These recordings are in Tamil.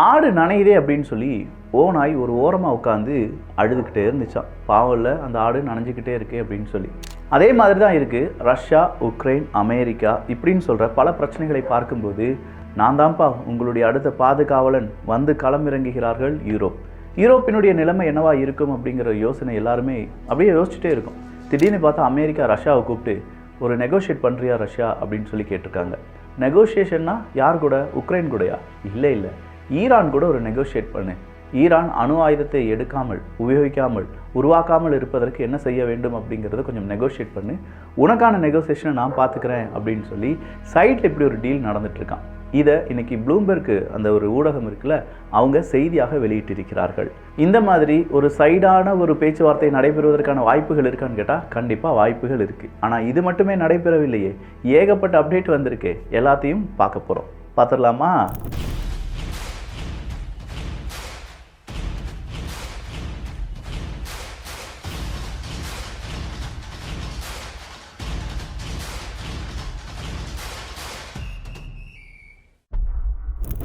ஆடு நனையுதே அப்படின்னு சொல்லி ஓநாய் ஒரு ஓரமாக உட்காந்து அழுதுகிட்டே இருந்துச்சான். பாவல்ல அந்த ஆடு நனைஞ்சிக்கிட்டே இருக்கு அப்படின்னு சொல்லி. அதே மாதிரி தான் இருக்குது ரஷ்யா, உக்ரைன், அமெரிக்கா இப்படின்னு சொல்கிற பல பிரச்சனைகளை பார்க்கும்போது நான் தான்ப்பா உங்களுடைய அடுத்த பாதுகாவலன் வந்து களமிறங்குகிறார்கள் யூரோப்பினுடைய நிலைமை என்னவா இருக்கும் அப்படிங்கிற யோசனை எல்லாருமே அப்படியே யோசிச்சுட்டே இருக்கும். திடீர்னு பார்த்தா அமெரிக்கா ரஷ்யாவை கூப்பிட்டு ஒரு நெகோஷியேட் பண்ணுறியா ரஷ்யா அப்படின்னு சொல்லி கேட்டிருக்காங்க. நெகோஷியேஷன்னா யார் கூட? உக்ரைன் கூடயா? இல்லை, ஈரான் கூட ஒரு நெகோஷியேட் பண்ணு. ஈரான் அணு ஆயுதத்தை எடுக்காமல், உபயோகிக்காமல், உருவாக்காமல் இருப்பதற்கு என்ன செய்ய வேண்டும் அப்படிங்கிறத கொஞ்சம் நெகோஷியேட் பண்ணு, உனக்கான நெகோசியேஷனை நான் பார்த்துக்கிறேன் அப்படின்னு சொல்லி சைட்டில் இப்படி ஒரு டீல் நடந்துட்டுருக்கான். இதை இன்னைக்கு ப்ளூம்பெர்க் அந்த ஒரு ஊடகம் இருக்குல்ல, அவங்க செய்தியாக வெளியிட்டிருக்கிறார்கள். இந்த மாதிரி ஒரு சைடான ஒரு பேச்சுவார்த்தை நடைபெறுவதற்கான வாய்ப்புகள் இருக்கான்னு கேட்டால் கண்டிப்பாக வாய்ப்புகள் இருக்குது. ஆனால் இது மட்டுமே நடைபெறவில்லையே, ஏகப்பட்ட அப்டேட் வந்திருக்கு. எல்லாத்தையும் பார்க்க போகிறோம். பார்த்துடலாமா?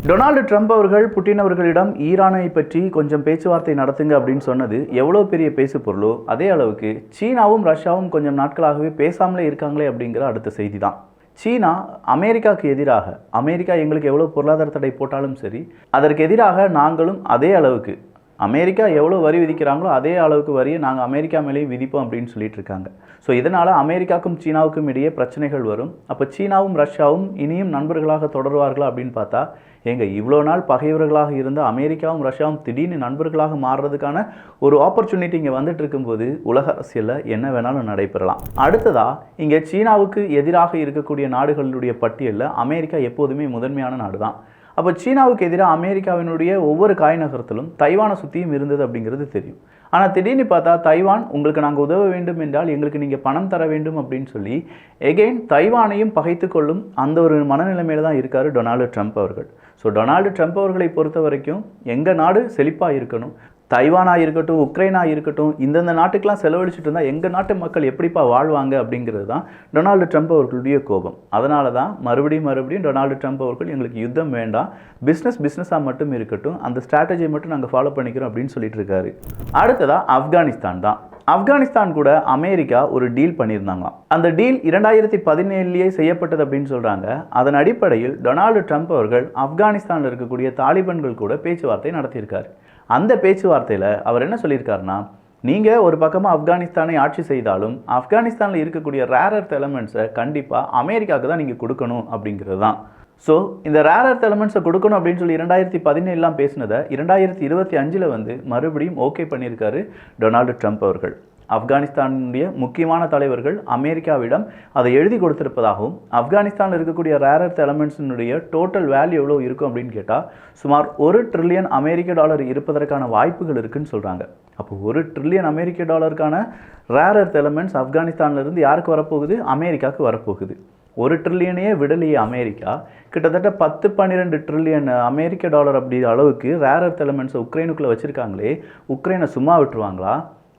டொனால்டு ட்ரம்ப் அவர்கள் புட்டின் அவர்களிடம் ஈரானை பற்றி கொஞ்சம் பேச்சுவார்த்தை நடத்துங்க அப்படின்னு சொன்னது எவ்வளோ பெரிய பேசு பொருளோ அதே அளவுக்கு சீனாவும் ரஷ்யாவும் கொஞ்சம் நாட்களாகவே பேசாமலே இருக்காங்களே அப்படிங்கிற அடுத்த செய்தி தான். சீனா அமெரிக்காவுக்கு எதிராக, அமெரிக்கா எங்களுக்கு எவ்வளோ பொருளாதார தடை போட்டாலும் சரி, அதற்கு எதிராக நாங்களும் அதே அளவுக்கு, அமெரிக்கா எவ்வளோ வரி விதிக்கிறாங்களோ அதே அளவுக்கு வரியை நாங்கள் அமெரிக்கா மேலேயும் விதிப்போம் அப்படின்னு சொல்லிட்டு இருக்காங்க. ஸோ இதனால் அமெரிக்காவுக்கும் சீனாவுக்கும் இடையே பிரச்சனைகள் வரும். அப்போ சீனாவும் ரஷ்யாவும் இனியும் நண்பர்களாக தொடருவார்களா அப்படின்னு பார்த்தா, இவ்வளோ நாள் பகைவர்களாக இருந்த அமெரிக்காவும் ரஷ்யாவும் திடீர்னு நண்பர்களாக மாறுறதுக்கான ஒரு ஆப்பர்ச்சுனிட்டி இங்கே வந்துட்டு இருக்கும்போது உலக அரசியலில் என்ன வேணாலும் நடைபெறலாம். அடுத்ததாக இங்கே சீனாவுக்கு எதிராக இருக்கக்கூடிய நாடுகளுடைய பட்டியலில் அமெரிக்கா எப்போதுமே முதன்மையான நாடு தான். அப்போ சீனாவுக்கு எதிராக அமெரிக்காவினுடைய ஒவ்வொரு காய் நகரத்திலும் தைவானை சுற்றியும் இருந்தது அப்படிங்கிறது தெரியும். ஆனால் திடீர்னு பார்த்தா தைவான் உங்களுக்கு நாங்கள் உதவ வேண்டும் என்றால் எங்களுக்கு நீங்கள் பணம் தர வேண்டும் அப்படின்னு சொல்லி எகெயின் தைவானையும் பகைத்து கொள்ளும் அந்த ஒரு மனநிலைமையில தான் இருக்கார் டொனால்டு ட்ரம்ப் அவர்கள். ஸோ டொனால்டு ட்ரம்ப் அவர்களை பொறுத்த வரைக்கும் எங்கள் நாடு செழிப்பாக இருக்கணும், தைவானாக இருக்கட்டும், உக்ரைனாக இருக்கட்டும், இந்தந்த நாட்டுக்கெலாம் செலவழிச்சிட்டு இருந்தால் எங்கள் நாட்டு மக்கள் எப்படிப்பா வாழ்வாங்க அப்படிங்கிறது தான் டொனால்டு ட்ரம்ப் அவர்களுடைய கோபம். அதனால தான் மறுபடியும் டொனால்டு ட்ரம்ப் அவர்கள் எங்களுக்கு யுத்தம் வேண்டாம், பிஸ்னஸாக மட்டும் இருக்கட்டும், அந்த ஸ்ட்ராட்டஜியை மட்டும் நாங்கள் ஃபாலோ பண்ணிக்கிறோம் அப்படின்னு சொல்லிட்டு இருக்காரு. அடுத்ததாக ஆப்கானிஸ்தான் தான். ஆப்கானிஸ்தான் கூட அமெரிக்கா ஒரு டீல் பண்ணியிருந்தாங்களாம். அந்த டீல் 2017 செய்யப்பட்டது அப்படின்னு சொல்கிறாங்க. அதன் அடிப்படையில் டொனால்டு ட்ரம்ப் அவர்கள் ஆப்கானிஸ்தானில் இருக்கக்கூடிய தாலிபான்கள் கூட பேச்சுவார்த்தை நடத்தியிருக்காரு. அந்த பேச்சுவார்த்தையில் அவர் என்ன சொல்லியிருக்காருன்னா, நீங்கள் ஒரு பக்கமாக ஆப்கானிஸ்தானை ஆட்சி செய்தாலும் ஆப்கானிஸ்தானில் இருக்கக்கூடிய ரேர் எர்த் எலமெண்ட்ஸை கண்டிப்பாக அமெரிக்காவுக்கு தான் நீங்கள் கொடுக்கணும் அப்படிங்கிறது தான். ஸோ இந்த ரேர் எர்த் எலமெண்ட்ஸை கொடுக்கணும் அப்படின்னு சொல்லி 2017 பேசினதை 2025 மறுபடியும் ஓகே பண்ணியிருக்காரு டொனால்டு ட்ரம்ப் அவர்கள். ஆப்கானிஸ்தானுடைய முக்கியமான தலைவர்கள் அமெரிக்காவிடம் அதை எழுதி கொடுத்திருப்பதாகவும், ஆப்கானிஸ்தானில் இருக்கக்கூடிய ரேர் எர்த் எலமெண்ட்ஸினுடைய டோட்டல் வேல்யூ எவ்வளோ இருக்கும் அப்படின்னு கேட்டால் சுமார் $1 ட்ரில்லியன் இருப்பதற்கான வாய்ப்புகள் இருக்குன்னு சொல்கிறாங்க. அப்போ $1 ட்ரில்லியன் ரேர் எர்த் எலமெண்ட்ஸ் ஆப்கானிஸ்தானிலிருந்து யாருக்கு வரப்போகுது? அமெரிக்காவுக்கு வரப்போகுது. $1 ட்ரில்லியனையே விடலையே அமெரிக்கா, கிட்டத்தட்ட $10-12 ட்ரில்லியன் அப்படி அளவுக்கு ரேர் எர்த் எலமெண்ட்ஸை உக்ரைனுக்குள்ளே வச்சுருக்காங்களே, உக்ரைனை சும்மா விட்டுருவாங்களா?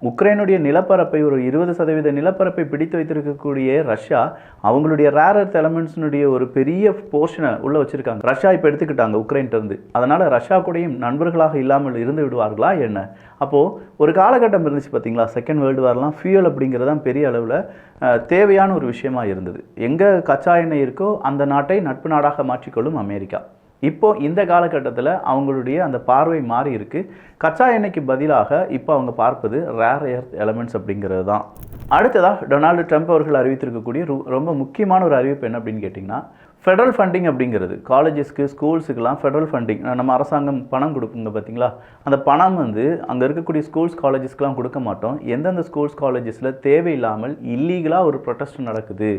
உக்ரைனுடைய நிலப்பரப்பை ஒரு 20% நிலப்பரப்பை பிடித்து வைத்திருக்கக்கூடிய ரஷ்யா அவங்களுடைய ரேர் எர்த் எலமெண்ட்ஸினுடைய ஒரு பெரிய போர்ஷனை உள்ளே வச்சுருக்காங்க. ரஷ்யா இப்போ எடுத்துக்கிட்டாங்க உக்ரைன்ட்டு. அதனால் ரஷ்யா கூடயும் நண்பர்களாக இல்லாமல் இருந்து விடுவார்களா என்ன? அப்போது ஒரு காலகட்டம் இருந்துச்சு பார்த்தீங்களா, செகண்ட் வேர்ல்டு வார்லாம் ஃபியூயல் அப்படிங்கிறது தான் பெரிய அளவில் தேவையான ஒரு விஷயமா இருந்தது. எங்கே கச்சா எண்ணெய் இருக்கோ அந்த நாட்டை நட்பு நாடாக மாற்றிக்கொள்ளும் அமெரிக்கா. இப்போது இந்த காலகட்டத்தில் அவங்களுடைய அந்த பார்வை மாறி இருக்குது. கச்சா எண்ணெய்க்கு பதிலாக இப்போ அவங்க பார்ப்பது ரேர் எர்த் எலமெண்ட்ஸ் அப்படிங்கிறது தான். அடுத்ததாக டொனால்டு ட்ரம்ப் அவர்கள் அறிவித்திருக்கக்கூடிய ரொம்ப முக்கியமான ஒரு அறிவிப்பு என்ன அப்படின்னு கேட்டிங்கன்னா, ஃபெடரல் ஃபண்டிங் அப்படிங்கிறது காலேஜஸ்க்கு, ஸ்கூல்ஸுக்கெல்லாம் ஃபெடரல் ஃபண்டிங் நம்ம அரசாங்கம் பணம் கொடுக்குங்க பார்த்தீங்களா, அந்த பணம் அங்கே இருக்கக்கூடிய ஸ்கூல்ஸ் காலேஜஸ்க்கெலாம் கொடுக்க மாட்டோம். எந்தெந்த ஸ்கூல்ஸ் காலேஜஸில் தேவையில்லாமல் இல்லீகலாக ஒரு ப்ரொட்டஸ்ட் நடக்குது,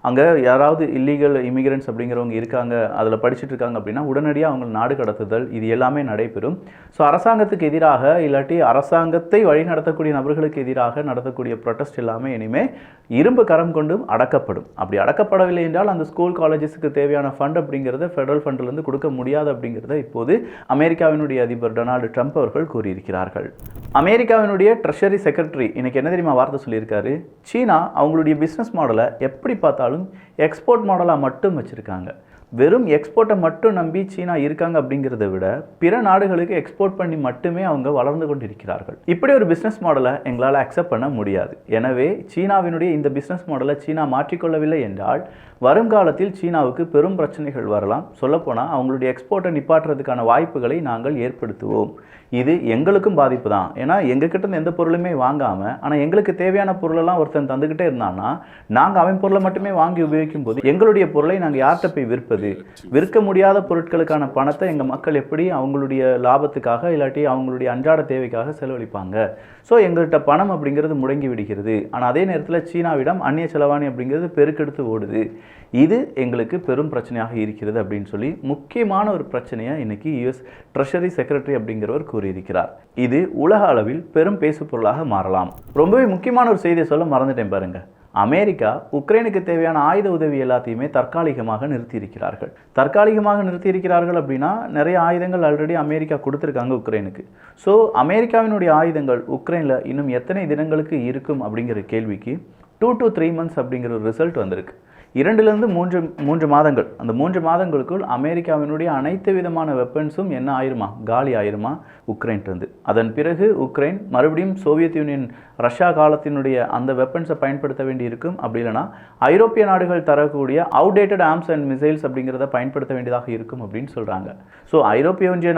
அங்கே யாராவது இல்லீகல் இமிகிரண்ட்ஸ் அப்படிங்கிறவங்க இருக்காங்க, அதில் படிச்சுட்டு இருக்காங்க அப்படின்னா உடனடியாக அவங்க நாடு கடத்துதல், இது எல்லாமே நடைபெறும். ஸோ அரசாங்கத்துக்கு எதிராக இல்லாட்டி அரசாங்கத்தை வழிநடத்தக்கூடிய நபர்களுக்கு எதிராக நடத்தக்கூடிய ப்ரொட்டஸ்ட் எல்லாமே இனிமேல் இரும்பு கரம் கொண்டும் அடக்கப்படும். அப்படி அடக்கப்படவில்லை என்றால் அந்த ஸ்கூல் காலேஜஸுக்கு தேவையான ஃபண்ட் அப்படிங்கிறத ஃபெடரல் ஃபண்டிலிருந்து கொடுக்க முடியாது அப்படிங்கிறத இப்போது அமெரிக்காவினுடைய அதிபர் டொனால்டு ட்ரம்ப் அவர்கள் கூறியிருக்கிறார்கள். அமெரிக்காவினுடைய ட்ரெஷரி செக்ரட்டரி இன்னைக்கு என்ன தெரியுமா வார்த்தை சொல்லியிருக்காரு? சீனா அவங்களுடைய பிஸ்னஸ் மாடலை எப்படி பார்த்தாலும் எக்ஸ்போர்ட் மாடலாக மட்டும் வச்சுருக்காங்க. வெறும் எக்ஸ்போர்ட்டை மட்டும் நம்பி சீனா இருக்காங்க அப்படிங்கிறத விட பிற நாடுகளுக்கு எக்ஸ்போர்ட் பண்ணி மட்டுமே அவங்க வளர்ந்து கொண்டிருக்கிறார்கள். இப்படி ஒரு பிஸ்னஸ் மாடலை எங்களால் அக்செப்ட் பண்ண முடியாது. எனவே சீனாவினுடைய இந்த பிஸ்னஸ் மாடலை சீனா மாற்றிக்கொள்ளவில்லை என்றால் வருங்காலத்தில் சீனாவுக்கு பெரும் பிரச்சனைகள் வரலாம். சொல்லப்போனால் அவங்களுடைய எக்ஸ்போர்ட்டை நிப்பாட்டுறதுக்கான வாய்ப்புகளை நாங்கள் ஏற்படுத்துவோம். இது எங்களுக்கும் பாதிப்பு தான். ஏன்னா எங்ககிட்ட எந்த பொருளுமே வாங்காமல் ஆனால் எங்களுக்கு தேவையான பொருளெல்லாம் ஒருத்தன் தந்துக்கிட்டே இருந்தான்னா நாங்கள் அவன் பொருளை மட்டுமே வாங்கி உபயோகிக்கும் போது எங்களுடைய பொருளை நாங்கள் யார்கிட்ட போய் விற்பது? விற்க முடியாத பொருட்களுக்கான பணத்தை எங்கள் மக்கள் எப்படி அவங்களுடைய லாபத்துக்காக இல்லாட்டி அவங்களுடைய அன்றாட தேவைக்காக செலவழிப்பாங்க? ஸோ எங்கள்கிட்ட பணம் அப்படிங்கிறது முடங்கி விடுகிறது. ஆனால் அதே நேரத்தில் சீனாவிடம் அந்நிய செலவாணி அப்படிங்கிறது பெருக்கெடுத்து ஓடுது. இது எங்களுக்கு பெரும் பிரச்சனையாக இருக்கிறது அப்படின்னு சொல்லி முக்கியமான ஒரு பிரச்சனையை இன்னைக்கு யுஎஸ் ட்ரெஷரி செக்ரட்டரி அப்படிங்கிறவர் கூறியிருக்கிறார். இது உலக அளவில் பெரும் பேசு பொருளாக மாறலாம். ரொம்பவே முக்கியமான ஒரு செய்தியை சொல்ல மறந்துட்டேன் பாருங்க. அமெரிக்கா உக்ரைனுக்கு தேவையான ஆயுத உதவி எல்லாத்தையுமே தற்காலிகமாக நிறுத்தியிருக்கிறார்கள். தற்காலிகமாக நிறுத்தியிருக்கிறார்கள் அப்படின்னா நிறைய ஆயுதங்கள் ஆல்ரெடி அமெரிக்கா கொடுத்துருக்காங்க உக்ரைனுக்கு. ஸோ அமெரிக்காவினுடைய ஆயுதங்கள் உக்ரைனில் இன்னும் எத்தனை தினங்களுக்கு இருக்கும் அப்படிங்கிற கேள்விக்கு 2 to 3 months அப்படிங்கிற ஒரு ரிசல்ட் வந்திருக்கு. 2லிருந்து 3 மாதங்கள். அந்த 3 மாதங்களுக்குள் அமெரிக்காவினுடைய அனைத்து விதமான வெப்பன்ஸும் என்ன ஆயிருமா? காலி ஆயிருமா உக்ரைன்ட்டு. அதன் பிறகு உக்ரைன் மறுபடியும் சோவியத் யூனியன் ரஷ்யா காலத்தினுடைய அந்த வெப்பன்ஸை பயன்படுத்த வேண்டி இருக்கும். அப்படி இல்லைனா ஐரோப்பிய நாடுகள் தரக்கூடிய அவுடேட்டட் ஆர்ம்ஸ் அண்ட் மிசைல்ஸ் அப்படிங்கிறத பயன்படுத்த வேண்டியதாக இருக்கும் அப்படின்னு சொல்கிறாங்க. ஸோ ஐரோப்பிய ஒன்றிய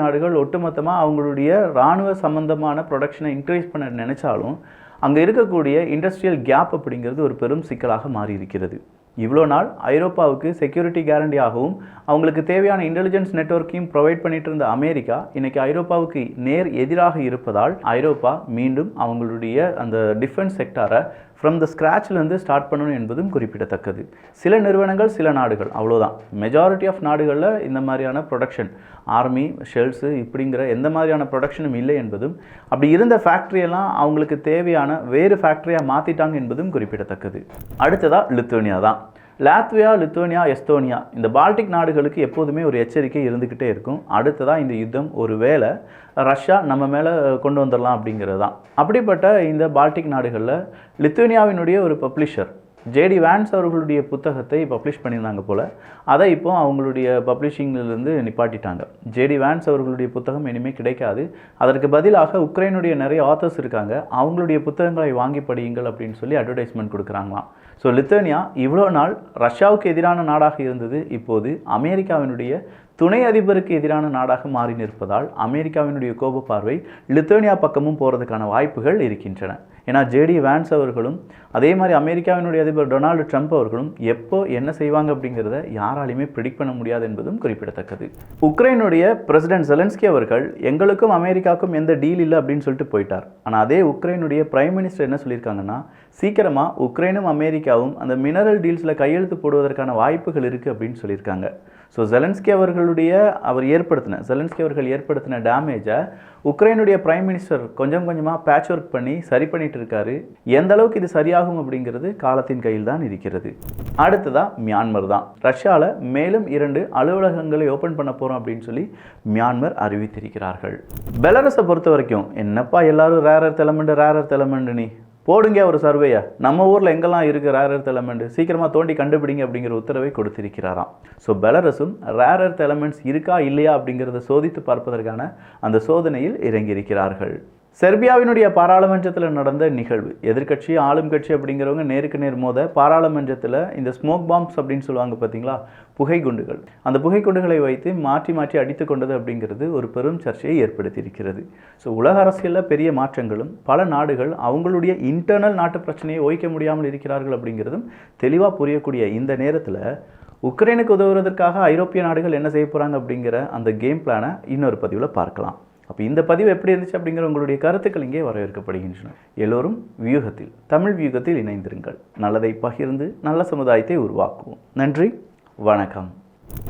நாடுகள் ஒட்டுமொத்தமாக அவங்களுடைய இராணுவ சம்பந்தமான ப்ரொடக்ஷனை இன்க்ரீஸ் பண்ண நினைச்சாலும் அங்கே இருக்கக்கூடிய இண்டஸ்ட்ரியல் கேப் அப்படிங்கிறது ஒரு பெரும் சிக்கலாக மாறி இருக்கிறது. இவ்வளோ நாள் ஐரோப்பாவுக்கு செக்யூரிட்டி கேரண்டியாகவும் அவங்களுக்கு தேவையான இன்டெலிஜென்ஸ் நெட்வொர்க்கையும் ப்ரொவைட் பண்ணிட்டு இருந்த அமெரிக்கா இன்னைக்கு ஐரோப்பாவுக்கு நேர் எதிராக இருப்பதால் ஐரோப்பா மீண்டும் அவங்களுடைய அந்த டிஃபென்ஸ் செக்டாரை ஃப்ரம் த ஸ்க்ராட்ச்லேருந்து ஸ்டார்ட் பண்ணணும் என்பதும் குறிப்பிடத்தக்கது. சில நிறுவனங்கள், சில நாடுகள், அவ்வளோதான். மெஜாரிட்டி ஆஃப் நாடுகளில் இந்த மாதிரியான ப்ரொடக்ஷன், ஆர்மி, ஷெல்ஸு இப்படிங்கிற எந்த மாதிரியான ப்ரொடக்ஷனும் இல்லை என்பதும், அப்படி இருந்த ஃபேக்ட்ரியெல்லாம் அவங்களுக்கு தேவையான வேறு ஃபேக்ட்ரியாக மாற்றிட்டாங்க என்பதும் குறிப்பிடத்தக்கது. அடுத்ததாக லித்துவேனியா தான். லாத்வியா, லித்துவேனியா, எஸ்தோனியா இந்த பால்டிக் நாடுகளுக்கு எப்போதுமே ஒரு எச்சரிக்கை இருந்துக்கிட்டே இருக்கும். அடுத்ததாக இந்த யுத்தம் ஒரு வேளை ரஷ்யா நம்ம மேலே கொண்டு வந்துடலாம் அப்படிங்கிறது தான். அப்படிப்பட்ட இந்த பால்டிக் நாடுகளில் லித்துவேனியாவினுடைய ஒரு பப்ளிஷர் ஜேடி வேன்ஸ் அவர்களுடைய புத்தகத்தை பப்ளிஷ் பண்ணியிருந்தாங்க போல். அதை இப்போ அவங்களுடைய பப்ளிஷிங்கிலிருந்து நிப்பாட்டிட்டாங்க. ஜேடி வேன்ஸ் அவர்களுடைய புத்தகம் இனிமேல் கிடைக்காது. அதற்கு பதிலாக உக்ரைனுடைய நிறைய ஆத்தர்ஸ் இருக்காங்க, அவங்களுடைய புத்தகங்களை வாங்கி படியுங்கள் அப்படின்னு சொல்லி அட்வர்டைஸ்மெண்ட் கொடுக்குறாங்களாம். ஸோ லித்துவேனியா இவ்வளோ நாள் ரஷ்யாவுக்கு எதிரான நாடாக இருந்தது, இப்போது அமெரிக்காவினுடைய துணை அதிபருக்கு எதிரான நாடாக மாறி நிற்பதால் அமெரிக்காவினுடைய கோப பார்வை லித்துவேனியா பக்கமும் போகிறதுக்கான வாய்ப்புகள் இருக்கின்றன. ஏன்னா ஜேடி வேன்ஸ் அவர்களும் அதே மாதிரி அமெரிக்காவினுடைய அதிபர் டொனால்டு ட்ரம்ப் அவர்களும் எப்போ என்ன செய்வாங்க அப்படிங்கிறத யாராலையுமே ப்ரிடிக்ட் பண்ண முடியாது என்பதும் குறிப்பிடத்தக்கது. உக்ரைனுடைய பிரசிடென்ட் ஜெலன்ஸ்கி அவர்கள் எங்களுக்கும் அமெரிக்காவுக்கும் எந்த டீல் இல்லை அப்படின்னு சொல்லிட்டு போயிட்டார். ஆனால் அதே உக்ரைனுடைய பிரைம் மினிஸ்டர் என்ன சொல்லியிருக்காங்கன்னா, சீக்கிரமாக உக்ரைனும் அமெரிக்காவும் அந்த மினரல் டீல்ஸில் கையெழுத்து போடுவதற்கான வாய்ப்புகள் இருக்குது அப்படின்னு சொல்லியிருக்காங்க. ஸோ ஜெலன்ஸ்கி அவர்கள் ஏற்படுத்தின டேமேஜை உக்ரைனுடைய பிரைம் மினிஸ்டர் கொஞ்சம் கொஞ்சமாக பேட்ச் ஒர்க் பண்ணி சரி பண்ணிட்டு இருக்காரு. எந்த அளவுக்கு இது சரியாகும் அப்படிங்கிறது காலத்தின் கையில் தான் இருக்கிறது. அடுத்ததாக மியான்மர் தான். ரஷ்யாவில் மேலும் 2 அலுவலகங்களை ஓப்பன் பண்ண போகிறோம் அப்படின்னு சொல்லி மியான்மர் அறிவித்திருக்கிறார்கள். பெலாரஸை பொறுத்த வரைக்கும் என்னப்பா எல்லாரும் ரேர் எர்த் எலமெண்ட் நீ போடுங்க ஒரு சர்வேயா, நம்ம ஊரில் எங்கெல்லாம் இருக்குது ரேர் எர்த் எலமெண்ட் சீக்கிரமாக தோண்டி கண்டுபிடிங்க அப்படிங்கிற உத்தரவை கொடுத்திருக்கிறாராம். ஸோ பெலாரஸும் ரேர் எர்த் எலமெண்ட்ஸ் இருக்கா இல்லையா அப்படிங்கிறத சோதித்து பார்ப்பதற்கான அந்த சோதனையில் இறங்கியிருக்கிறார்கள். செர்பியாவினுடைய பாராளுமன்றத்தில் நடந்த நிகழ்வு, எதிர்கட்சி ஆளும் கட்சி அப்படிங்கிறவங்க நேருக்கு நேர் மோத பாராளுமன்றத்தில் இந்த ஸ்மோக் பாம்ப்ஸ் அப்படின்னு சொல்லுவாங்க பார்த்தீங்களா, புகைக்குண்டுகள், அந்த புகைக்குண்டுகளை வைத்து மாற்றி அடித்து கொண்டது அப்படிங்கிறது ஒரு பெரும் சர்ச்சையை ஏற்படுத்தியிருக்கிறது. ஸோ உலக அரசியலில் பெரிய மாற்றங்களும், பல நாடுகள் அவங்களுடைய இன்டர்னல் நாட்டு பிரச்சனையை ஓய்க்க முடியாமல் இருக்கிறார்கள் அப்படிங்கிறதும் தெளிவாக புரியக்கூடிய இந்த நேரத்தில் உக்ரைனுக்கு உதவுவதற்காக ஐரோப்பிய நாடுகள் என்ன செய்ய போகிறாங்க அப்படிங்கிற அந்த கேம் பிளானை இன்னொரு பதிவில் பார்க்கலாம். அப்போ இந்த பதிவு எப்படி இருந்துச்சு அப்படிங்கிற உங்களுடைய கருத்துக்கள் இங்கே வரவேற்கப்படுகின்றன. எல்லோரும் வியூகத்தில், தமிழ் வியூகத்தில் இணைந்திருங்கள். நல்லதை பகிர்ந்து நல்ல சமுதாயத்தை உருவாக்குவோம். நன்றி, வணக்கம்.